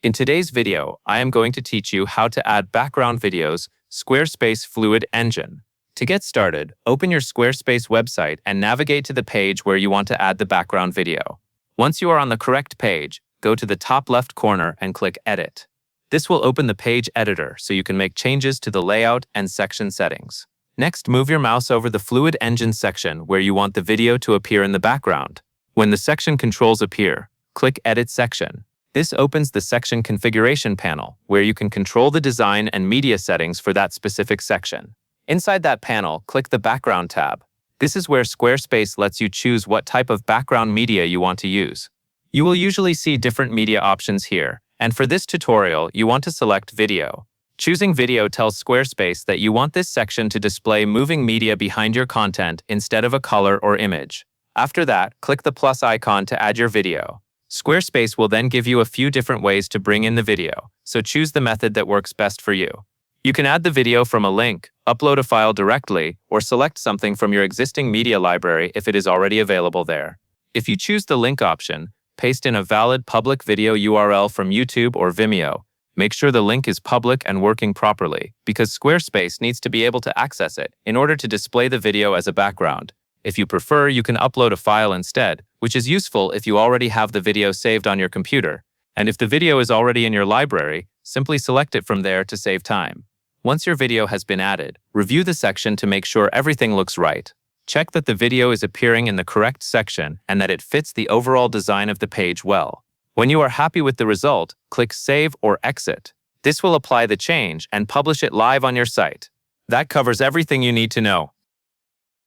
In today's video, I am going to teach you how to add background videos, Squarespace Fluid Engine. To get started, open your Squarespace website and navigate to the page where you want to add the background video. Once you are on the correct page, go to the top left corner and click Edit. This will open the page editor so you can make changes to the layout and section settings. Next, move your mouse over the Fluid Engine section where you want the video to appear in the background. When the section controls appear, click Edit Section. This opens the section configuration panel, where you can control the design and media settings for that specific section. Inside that panel, click the Background tab. This is where Squarespace lets you choose what type of background media you want to use. You will usually see different media options here, and for this tutorial, you want to select Video. Choosing Video tells Squarespace that you want this section to display moving media behind your content instead of a color or image. After that, click the plus icon to add your video. Squarespace will then give you a few different ways to bring in the video, so choose the method that works best for you. You can add the video from a link, upload a file directly, or select something from your existing media library if it is already available there. If you choose the link option, paste in a valid public video URL from YouTube or Vimeo. Make sure the link is public and working properly, because Squarespace needs to be able to access it in order to display the video as a background. If you prefer, you can upload a file instead, which is useful if you already have the video saved on your computer. And if the video is already in your library, simply select it from there to save time. Once your video has been added, review the section to make sure everything looks right. Check that the video is appearing in the correct section and that it fits the overall design of the page well. When you are happy with the result, click Save or Exit. This will apply the change and publish it live on your site. That covers everything you need to know.